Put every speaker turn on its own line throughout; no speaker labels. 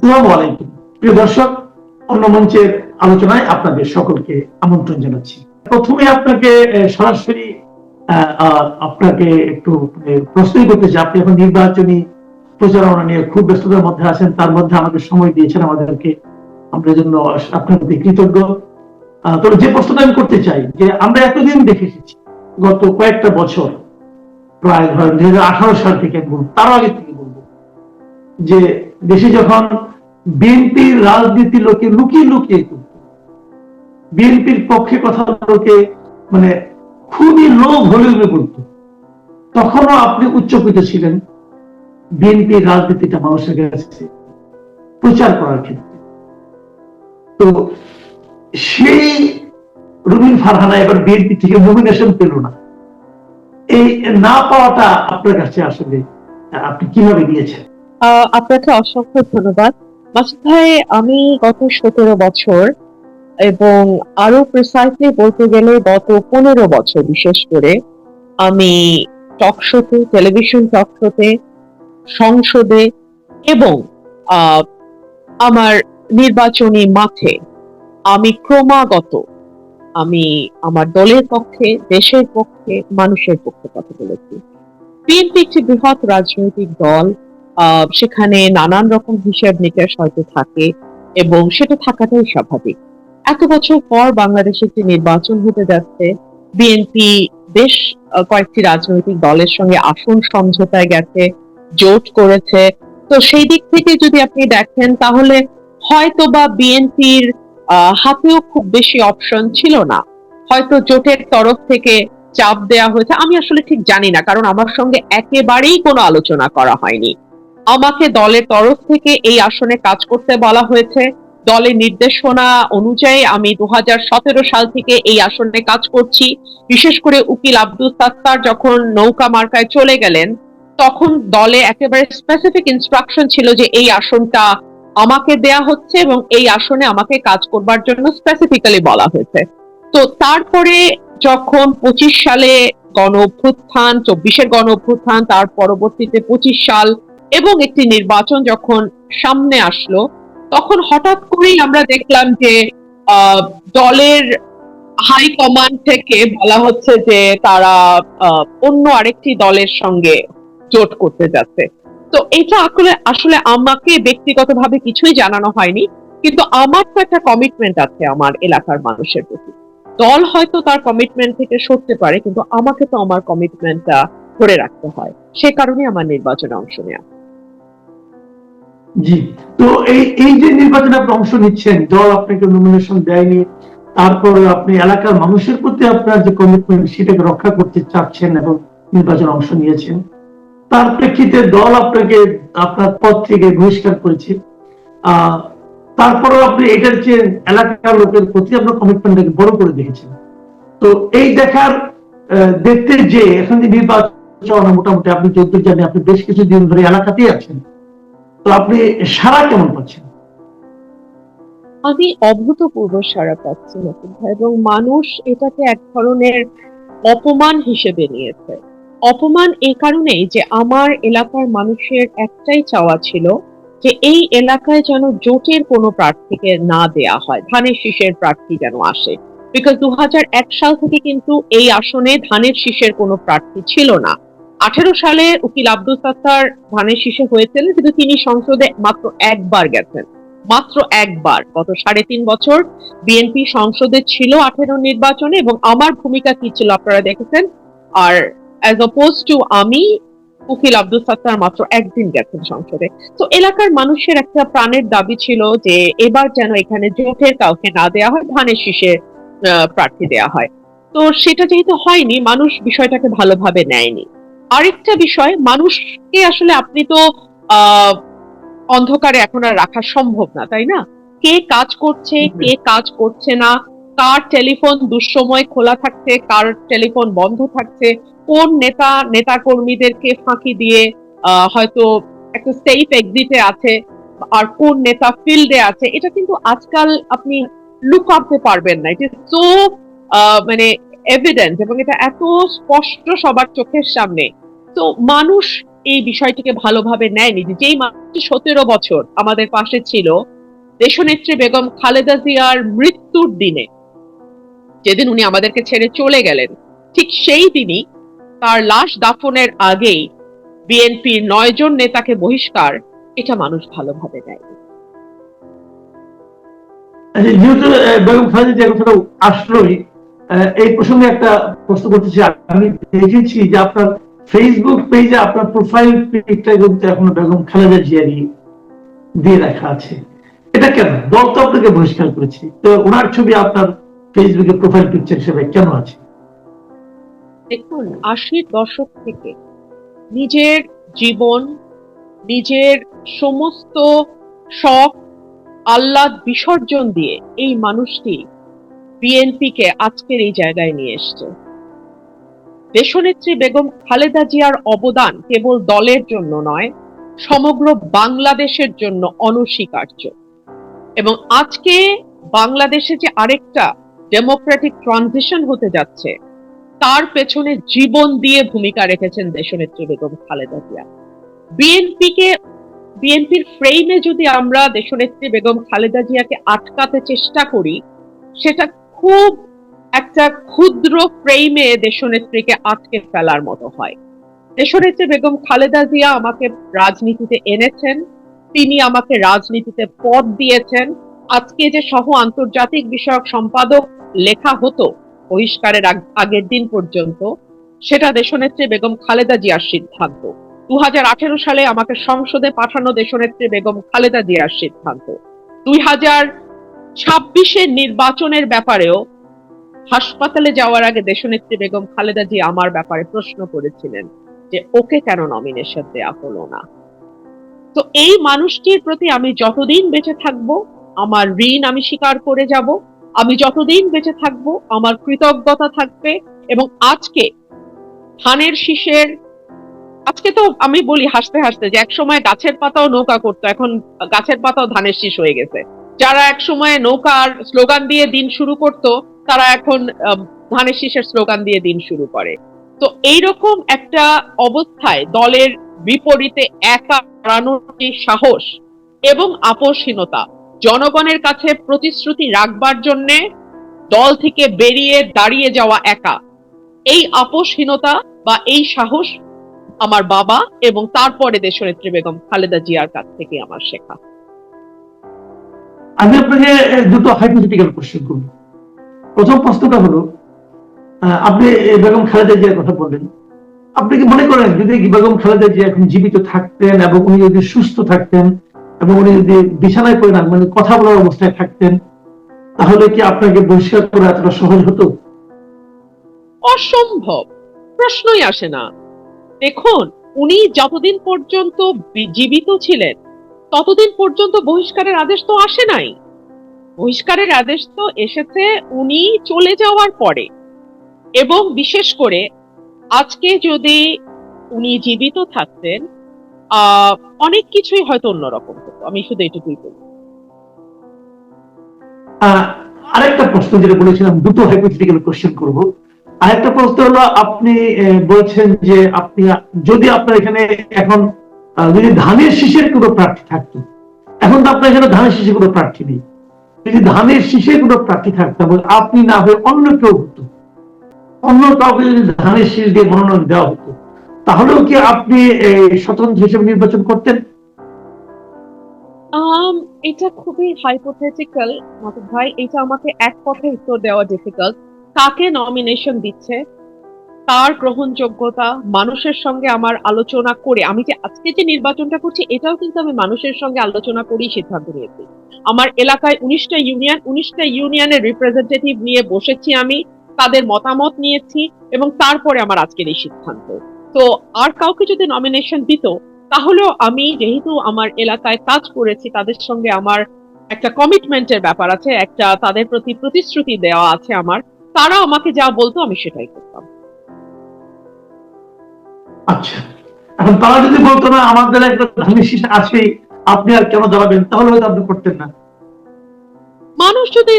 আসসালামু আলাইকুম প্রিয় দর্শক, অন্য মঞ্চের আলোচনায় আপনাদের সকলকে আমন্ত্রণ জানাচ্ছি। প্রথমে আপনাকে সরাসরি আপনাকে একটু প্রশ্নই করতে চাই। আপনি এখন নির্বাচনী প্রচারণা নিয়ে খুব ব্যস্ততার মধ্যে আছেন, তার মধ্যে আমাদের সময় দিয়েছেন আমাদেরকে, আমরা জন্য আপনার প্রতি কৃতজ্ঞ। তবে যে প্রশ্নটা আমি করতে চাই যে আমরা এতদিন দেখে এসেছি, গত কয়েকটা বছর, প্রায় ধরেন 2018 সাল থেকে বলবো, তার আগে থেকে বলবো, যে দেশে যখন বিএনপির রাজনীতি লোকে লুকিয়ে লুকিয়ে করত, বিএনপির পক্ষে কথা লোকে মানে খুবই লো ভলিউমে করত, তখনও আপনি উচ্চকিত ছিলেন বিএনপির রাজনীতিটা মানুষের কাছে প্রচার করার ক্ষেত্রে। তো সেই রুমিন ফারহানা এবার বিএনপি থেকে নমিনেশন পেল না, এই না পাওয়াটা আপনার কাছে আসলে আপনি কিভাবে নিয়েছেন?
আপনাকে অসংখ্য ধন্যবাদ মাসুদ ভাই। আমি গত 17 বছর এবং আরো প্রিসাইসলি বলতে গেলে গত 15 বছর বিশেষ করে আমি টক শোতে, টেলিভিশন টক শোতে, সংসদে এবং আমার নির্বাচনী মাঠে আমি ক্রমাগত আমি আমার দলের পক্ষে, দেশের পক্ষে, মানুষের পক্ষে কথা বলেছি। বিএনপি একটি বৃহৎ রাজনৈতিক দল, সেখানে নানান রকম হিসাব নিকাশ হয়তো থাকে এবং সেটা থাকাটাই স্বাভাবিক। এত বছর পর বাংলাদেশে একটি নির্বাচন হতে যাচ্ছে, বিএনপি বেশ কয়েকটি রাজনৈতিক দলের সঙ্গে আসন সমঝোতায় গেছে, জোট করেছে। তো সেই দিক থেকে যদি আপনি দেখেন তাহলে হয়তো বা বিএনপির হাতেও খুব বেশি অপশন ছিল না, হয়তো জোটের তরফ থেকে চাপ দেয়া হয়েছে। আমি আসলে ঠিক জানি না, কারণ আমার সঙ্গে একেবারেই কোনো আলোচনা করা হয়নি। আমাকে দলের তরফ থেকে এই আসনে কাজ করতে বলা হয়েছে, দলের নির্দেশনা অনুযায়ী আমি 2017 সাল থেকে এই আসনে কাজ করছি। বিশেষ করে উকিল আব্দুল সাত্তার যখন নৌকা মার্কায় চলে গেলেন, তখন দলে একেবারে স্পেসিফিক ইনস্ট্রাকশন ছিল যে এই আসনটা আমাকে দেয়া হচ্ছে এবং এই আসনে আমাকে কাজ করবার জন্য স্পেসিফিক্যালি বলা হয়েছে। তো তারপরে যখন 25 সালে গণ অভ্যুত্থান, 24-এর গণ অভ্যুত্থান, তার পরবর্তীতে 25 সাল এবং একটি নির্বাচন যখন সামনে আসলো, তখন হঠাৎ করেই আমরা দেখলাম যে দলের হাই কমান্ড থেকে বলা হচ্ছে যে তারা অন্য আরেকটি দলের সঙ্গে জোট করতে যাচ্ছে। তো এটা আসলে আসলে আমাকে ব্যক্তিগতভাবে কিছুই জানানো হয়নি, কিন্তু আমার তো একটা কমিটমেন্ট আছে আমার এলাকার মানুষের প্রতি। দল হয়তো তার কমিটমেন্ট থেকে সরতে পারে, কিন্তু আমাকে তো আমার কমিটমেন্টটা ধরে রাখতে হয়। সে কারণে আমার নির্বাচনে অংশ নেওয়া।
জি, তো এই এই যে নির্বাচনে আপনি অংশ নিচ্ছেন, দল আপনাকে নমিনেশন দেয়নি, তারপরে আপনি এলাকার মানুষের প্রতি আপনার যে কমিটমেন্ট সেটাকে রক্ষা করতে চাচ্ছেন এবং নির্বাচনে অংশ নিয়েছেন, তার প্রেক্ষিতে দল আপনাকে আপনার পদ থেকে বহিষ্কার করেছে। তারপরেও আপনি এটার যে এলাকার লোকের প্রতি আপনার কমিটমেন্টটাকে বড় করে দেখেছেন। তো এই দেখার দেখতে যে এখন যে নির্বাচন মোটামুটি আপনি যতদূর জানেন আপনি বেশ কিছুদিন ধরে এলাকাতেই আছেন, তো আপনি সারা কেমন পাচ্ছেন?
আমি অভূতপূর্ব সাড়া পাচ্ছি নতুন ভাই, এবং মানুষ এটাকে এক ধরনের অপমান হিসেবে নিয়েছে। অপমান এই কারণেই যে আমার এলাকার মানুষের একটাই চাওয়া ছিল যে এই এলাকায় যেন জোটের কোনো প্রার্থীকে না দেয়া হয়, ধানের শীষের প্রার্থী যেন আসে। বিকজ 2001 সাল থেকে কিন্তু এই আসনে ধানের শীষের কোনো প্রার্থী ছিল না। 18 সালে উকিল আব্দুল সাত্তার ধানের শীষে হয়েছিলেন, কিন্তু তিনি সংসদে মাত্র একবার গেছেন, মাত্র একবার। গত 3.5 বছর বিএনপি সংসদে ছিল 18 নির্বাচনে, এবং আমার ভূমিকা কি ছিল আপনারা দেখেছেন। আর অ্যাজ অপোজ টু আমি, উকিল আব্দুল সাত্তার মাত্র একদিন গেছেন সংসদে। তো এলাকার মানুষের একটা প্রাণের দাবি ছিল যে এবার যেন এখানে জোটের কাউকে না দেয়া হয়, ধানের শীষে প্রার্থী দেয়া হয়। তো সেটা যেহেতু হয়নি, মানুষ বিষয়টাকে ভালোভাবে নেয়নি। আরেকটা বিষয়, মানুষকে আসলে আপনি তো আহ অন্ধকারে এখন আর রাখা সম্ভব না, তাই না? কে কাজ করছে, কে কাজ করছে না, কার টেলিফোন দুঃসময় খোলা থাকছে, কার টেলিফোন বন্ধ থাকছে, কোন নেতা কর্মীদেরকে ফাঁকি দিয়ে হয়তো একটা সেফ এক্সিটে আছে, আর কোন নেতা ফিল্ডে আছে, এটা কিন্তু আজকাল আপনি লুক করতে পারবেন না। ইট ইজ সো এভিডেন্ট, এবং এটা এত স্পষ্ট সবার চোখের সামনে। তো মানুষ এই বিষয়টিকে ভালোভাবে নেয়নি, যে যেই মানুষটি 17 বছর আমাদের পাশে ছিল দেশনেত্রী বেগম খালেদা জিয়ার মৃত্যুর দিনে, যেদিন উনি আমাদেরকে ছেড়ে চলে গেলেন, ঠিক সেই দিনই তার লাশ দাফনের আগেই বিএনপির 9 জন নেতাকে বহিষ্কার, এটা মানুষ ভালোভাবে নেয়নি।
আচ্ছা, যেহেতু বেগম খালেদা জিয়ার কথাটা আসলোই, এই প্রসঙ্গে একটা প্রশ্ন করতে চাই। আমি দেখেছি যে আপনার ফেসবুক পেজে আপনার প্রোফাইল পিকটা কিন্তু এখনো বেগম খালেদা জিয়ারই দিয়ে রাখা আছে। এটা কেন? দল তো আপনাকে বহিষ্কার করেছে, তো ওনার ছবি আপনার ফেসবুকে প্রোফাইল পিকচার হিসেবে কেন আছে?
দেখুন, 80-র দশক থেকে নিজের জীবন, নিজের সমস্ত শখ আহ্লাদ বিসর্জন দিয়ে এই মানুষটি বিএনপিকে আজকের এই জায়গায় নিয়ে এসছে। দেশনেত্রী বেগম খালেদা জিয়ার অবদান কেবল দলের জন্য নয়, সমগ্র বাংলাদেশের জন্য অনস্বীকার্য। এবং আজকে বাংলাদেশে যে আরেকটা ডেমোক্রেটিক ট্রানজিশন হতে যাচ্ছে, তার পেছনে জীবন দিয়ে ভূমিকা রেখেছেন দেশনেত্রী বেগম খালেদা জিয়া। বিএনপিকে, বিএনপির ফ্রেমে যদি আমরা দেশনেত্রী বেগম খালেদা জিয়াকে আটকাতে চেষ্টা করি, সেটা খুব একটা ক্ষুদ্র ফ্রেমে দেশনেত্রীকে আটকে ফেলার মতো হয়। দেশনেত্রী বেগম খালেদা জিয়া আমাকে রাজনীতিতে এনেছেন, তিনি আমাকে রাজনীতিতে পদ দিয়েছেন। আজকে যে সহ আন্তর্জাতিক বিষয়ক সম্পাদক লেখা হতো বহিষ্কারের আগের দিন পর্যন্ত, সেটা দেশনেত্রী বেগম খালেদা জিয়ার সিদ্ধান্ত। 2018 সালে আমাকে সংসদে পাঠানো দেশনেত্রী বেগম খালেদা জিয়ার সিদ্ধান্ত। 2026-এর নির্বাচনের ব্যাপারেও হাসপাতালে যাওয়ার আগে দেশনেত্রী বেগম খালেদা জিয়া আমার ব্যাপারে প্রশ্ন করেছিলেন যে ওকে কেন নমিনেশন দেয়া হলো না। তো এই মানুষটির প্রতি আমি যতদিন বেঁচে থাকব আমার ঋণ আমি স্বীকার করে যাব, আমি যতদিন বেঁচে থাকব আমার কৃতজ্ঞতা থাকবে। এবং আজকে ধানের শীষের, আজকে তো আমি বলি হাসতে হাসতে যে একসময় গাছের পাতাও নৌকা করতো, এখন গাছের পাতাও ধানের শীষ হয়ে গেছে। যারা একসময় নৌকার স্লোগান দিয়ে দিন শুরু করতো, তারা এখন ধানের শীষের স্লোগান দিয়ে দিন শুরু করে। তো এইরকম একটা অবস্থায় দলের বিপরীতে একা দাঁড়ানোর যে সাহস এবং আপোষহীনতা, জনগণের কাছে প্রতিশ্রুতি রাখবার জন্যে দল থেকে বেরিয়ে দাঁড়িয়ে যাওয়া একা, এই আপোষহীনতা বা এই সাহস আমার বাবা এবং তারপরে দেশনেত্রী বেগম খালেদা জিয়ার কাছ থেকে আমার শেখা।
আমি আপনাকে দুটো হাইপোথেটিক্যাল কোশ্চেন করব। প্রথম প্রশ্নটা হলো, আপনি বেগম খালেদা জিয়ার কথা বললেন, আপনি কি মনে করেন যদি বেগম খালেদা জিয়া এখন জীবিত থাকতেন এবং উনি যদি সুস্থ থাকতেন এবং উনি যদি বিছানায় পড়ে না মানে কথা বলার অবস্থায় থাকতেন, তাহলে কি আপনাকে বহিষ্কার করা এতটা সহজ হতো?
অসম্ভব, প্রশ্নই আসে না। দেখুন, উনি যতদিন পর্যন্ত জীবিত ছিলেন ততদিন পর্যন্ত বহিষ্কারের আদেশ তো আসে নাই। বহিষ্কারের আদেশ তো এসেছে উনি চলে যাওয়ার পরে। এবং বিশেষ করে আজকে যদি উনি জীবিত থাকতেন, অনেক কিছুই হয়তো অন্যরকম হতো। আমি শুধু এটুকুই বলি।
আরেকটা প্রশ্ন যেটা বলেছিলাম, দুটো হাইপোথেটিক্যাল কোশ্চেন করব। আরেকটা প্রশ্ন হলো, আপনি বলছেন যে আপনি যদি আপনার এখানে এখন যদি ধানের শীষের কোনো প্রার্থী থাকতো, এখন তো আপনার এখানে ধানের শীষের কোনো প্রার্থী নেই, যদি ধানের শীষের কোনো প্রার্থী থাকতো আপনি না হয়ে অন্য কেউ হতো, অন্য কাউকে যদি ধানের শীষ দিয়ে মনোনয়ন দেওয়া হতো, তাহলেও কি আপনি স্বতন্ত্র হিসেবে নির্বাচন করতেন?
এটা খুবই হাইপোথেটিক্যাল মাসুদ ভাই, এটা আমাকে এক কথায় উত্তর দেওয়া ডিফিকাল্ট। কাকে নমিনেশন দিচ্ছে, তার গ্রহণযোগ্যতা, মানুষের সঙ্গে আমার আলোচনা করে, আমি যে আজকে যে নির্বাচনটা করছি এটাও কিন্তু আমি মানুষের সঙ্গে আলোচনা করেই সিদ্ধান্ত নিয়েছি। আমার এলাকায় 19টা ইউনিয়নের রিপ্রেজেন্টেটিভ নিয়ে বসেছি, আমি তাদের মতামত নিয়েছি এবং তারপরে আমার আজকের এই সিদ্ধান্ত। তো আর কাউকে যদি নমিনেশন দিত, তাহলেও আমি যেহেতু আমার এলাকায় কাজ করেছি, তাদের সঙ্গে আমার একটা কমিটমেন্টের ব্যাপার আছে, একটা তাদের প্রতি প্রতিশ্রুতি দেওয়া আছে আমার, তারা আমাকে যা বলতো আমি সেটাই করতাম।
আচ্ছা, এখন তারা যদি বলতো না আমাদের একটা ধানের শীষ আছে, আপনি আর কেন দাঁড়াবেন, তাহলে হয়তো আপনি করতেন না।
মানুষ যদি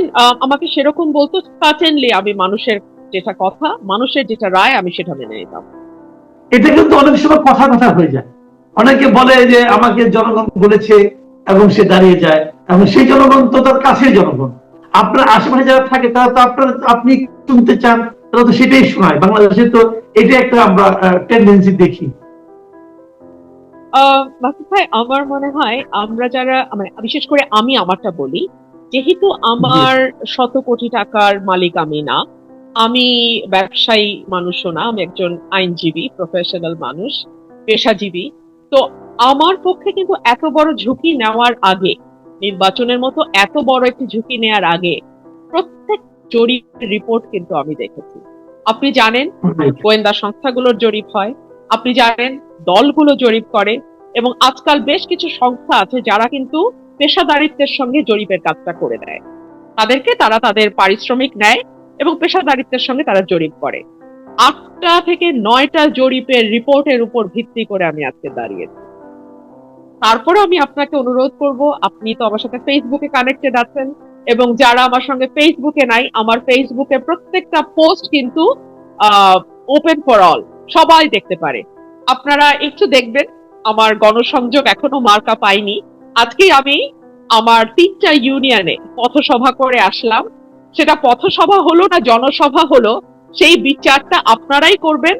আমাকে সেরকম বলতো, সার্টেনলি আমি মানুষের যেটা কথা, মানুষের যেটা রায়, আমি সেটা মেনে নিতাম।
এটা কিন্তু অনেক সময় কথা কথা হয়ে যায়। অনেকে বলে যে আমাকে জনগণ বলেছে এবং সে দাঁড়িয়ে যায়, এবং সেই জনগণ তো তার কাছের জনগণ। আপনার আশেপাশে যারা থাকে তারা তো আপনি শুনতে চান, তারা তো সেটাই শোনায়। বাংলাদেশে তো এটা একটা আমরা টেন্ডেন্সি দেখি।
মাসুদ ভাই, আমার মনে হয় আমরা যারা মানে বিশেষ করে আমি আমারটা বলি, যেহেতু
জি।
আমার শত কোটি টাকার মালিক আমি না, আমি ব্যবসায়ী মানুষও না, আমি একজন আইনজীবী, প্রফেশনাল মানুষ, পেশাজীবী। তো আমার পক্ষে কিন্তু এত বড় ঝুঁকি নেওয়ার আগে, নির্বাচনের মতো এত বড় একটি ঝুঁকি নেওয়ার আগে প্রত্যেক জরিপের রিপোর্ট কিন্তু আমি দেখেছি। আপনি জানেন
Right.
গোয়েন্দা সংস্থাগুলোর জরিপ হয়, আপনি জানেন দলগুলো জরিপ করে, এবং আজকাল বেশ কিছু সংস্থা আছে যারা কিন্তু পেশাদারিত্বের সঙ্গে জরিপের কাজটা করে দেয়। তারা তাদের পারিশ্রমিক নেয় এবং পেশাদারিত্বের সঙ্গে তারা জরিপ করে। 8টা থেকে 9টা জরিপের রিপোর্টের উপর ভিত্তি করে আমি আজকে দাঁড়িয়েছি। তারপরে আমি আপনাকে অনুরোধ করব, আপনি তো আমার সাথে ফেসবুকে কানেক্টেড আছেন, এবং যারা আমার সঙ্গে ফেসবুকে নাই, আমার ফেসবুকে প্রত্যেকটা পোস্ট কিন্তু ওপেন ফর অল, সবাই দেখতে পারে। আপনারা একটু দেখবেন, আমার গণসংযোগ এখনো মার্কা পাইনি। আজকেই আমি আমার 3টা ইউনিয়নে পথসভা করে আসলাম। সেটা পথসভা হলো না জনসভা হলো, সেই বিচারটা আপনারাই করবেন।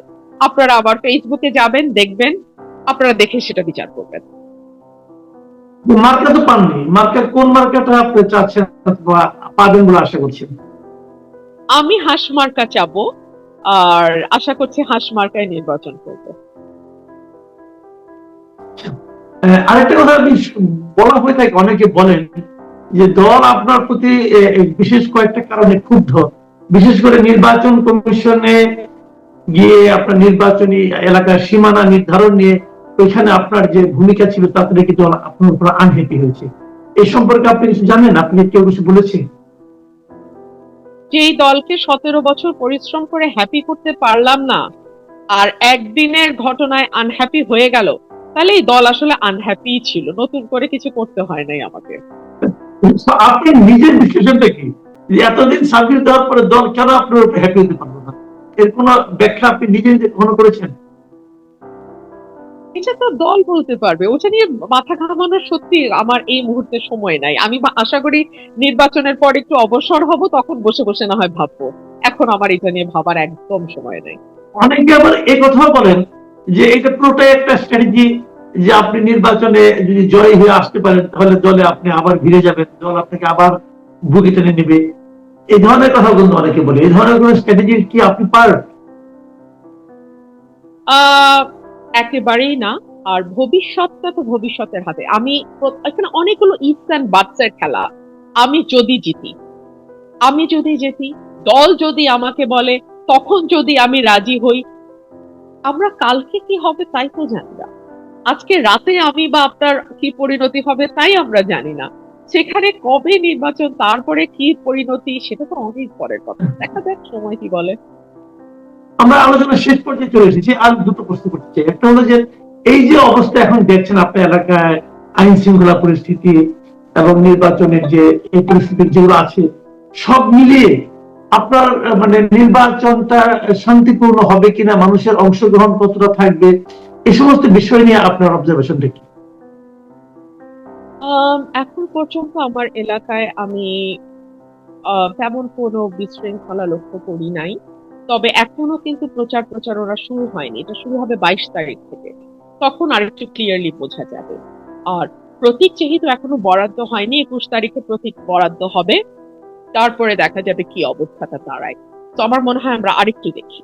আপনারা আবার ফেসবুকে যাবেন, দেখবেন, আপনারা দেখে সেটা বিচার করবেন।
মার্কা তো পাননি, কোন মার্কাটা আপনি চাচ্ছেন বা পাবেন বলে আশা করছেন?
আমি হাঁস মার্কা চাবো, আর আশা করছি হাঁস মার্কায় নির্বাচন করব।
আরেকটা কথা বলা হয়ে থাকে, অনেকে বলেন যে দল আপনার প্রতি বিশেষ কয়েকটা কারণে ক্ষুব্ধ, বিশেষ করে নির্বাচন কমিশনে গিয়ে আপনার নির্বাচনী এলাকার সীমানা নির্ধারণ নিয়ে ওইখানে আপনার যে ভূমিকা ছিল তাতে নাকি দল আপনার উপর আনহ্যাপি হয়েছে। এই সম্পর্কে আপনি কিছু জানেন? আপনি কেউ কিছু বলেছেন?
যেই দলকে 17 বছর পরিশ্রম করে হ্যাপি করতে পারলাম না, আর একদিনের ঘটনায় আনহ্যাপি হয়ে গেল, তাহলে এই দল আসলে আনহ্যাপি ছিল, নতুন করে কিছু করতে হয় নাই আমাকে।
তো আপনি নিজের বিশ্লেষণটা কি, যে এতদিন সার্ভিস দেওয়ার পরে দল কেন আপনার উপর হ্যাপি হতে পারলো না? এর কোন ব্যাখ্যা আপনি নিজে নিজে গ্রহণ করেছেন?
এটা তো দল বলতে পারবে, ওটা নিয়ে মাথা ঘামানোর সত্যি আমার এই মুহূর্তে সময় নাই। আমি আশা করি নির্বাচনের পর একটু অবসর হব, তখন বসে বসে না হয় ভাববো। এখন আমার এটা নিয়ে ভাবার একদম সময় নাই।
অনেকে আবার এই কথাও বলেন যে এটা পুরোটাই একটা স্ট্র্যাটেজি, যে আপনি নির্বাচনে যদি জয়ী হয়ে আসতে পারেন তাহলে দলে আপনি আবার ফিরে যাবেন, দল আপনাকে আবার বুকে টেনে নেবে। এই ধরনের কথা কিন্তু অনেকে বলে। এই ধরনের কোন স্ট্র্যাটেজি কি আপনি পারেন?
আহ একেবারেই না। আর ভবিষ্যৎটা তো ভবিষ্যতের হাতে। এখানে অনেকগুলো ইফস এন্ড বাটস এর খেলা। আমি যদি জিতি, আমি যদি জিতি, দল যদি আমাকে বলে, তখন যদি আমি রাজি হই, আমরা কালকে কি হবে তাই তো জানি না। আজকে রাতে আমি বা আপনার কি পরিণতি হবে তাই আমরা জানি না। সেখানে কবে নির্বাচন, তারপরে কি পরিণতি, সেটা তো অনেক পরের কথা। দেখা যাক সময় কি বলে।
আমরা আলোচনা শেষ পর্যায়ে চলে এসেছি। আর দুটো প্রশ্ন করতে চাই। একটা হলো যে এই যে অবস্থা এখন দেখছেন আপনার এলাকায়, আইন শৃঙ্খলা পরিস্থিতি এবং নির্বাচনের যে এই পরিস্থিতি যেগুলো আছে, সব মিলিয়ে আপনার মানে নির্বাচনটা শান্তিপূর্ণ হবে কিনা, মানুষের অংশগ্রহণ কতটা থাকবে, এই সমস্ত বিষয় নিয়ে আপনার অবজারভেশনটা কি?
এখন পর্যন্ত আমার এলাকায় আমি তেমন কোনো বিশৃঙ্খলা লক্ষ্য করি নাই। তবে এখনো কিন্তু প্রচারণা শুরু হয়নি, এটা শুরু হবে 22 তারিখ থেকে। তখন আরেকটু ক্লিয়ারলি বোঝা যাবে। আর প্রতীক যেহেতু এখনো বরাদ্দ হয়নি, 21 তারিখে প্রতীক বরাদ্দ হবে, তারপরে দেখা যাবে কি অবস্থাটা দাঁড়ায়। তো আমার মনে হয় আমরা আরেকটু দেখি।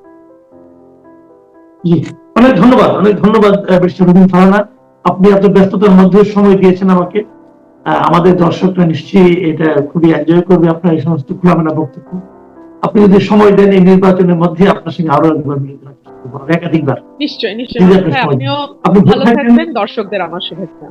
জি, অনেক ধন্যবাদ, অনেক ধন্যবাদ রবীন্দ্র ফারহানা। আপনি এত ব্যস্ততার মধ্যে সময় দিয়েছেন আমাকে। আমাদের দর্শকরা নিশ্চয়ই এটা খুবই এনজয় করবে আপনার এই সমস্ত খোলামেলা বক্তব্য। আপনি যদি সময় দেন এই নির্বাচনের মধ্যে আপনার সঙ্গে আরো একবার মিলিত হওয়ার চেষ্টা করব, একাধিকবার।
নিশ্চয়ই
যদি
নিশ্চয়ই
আপনি সময় দেন।
আপনিও
আপনি ভালো
ভালো
থাকবেন।
থাকবেন, দর্শকদের আমার শুভেচ্ছা।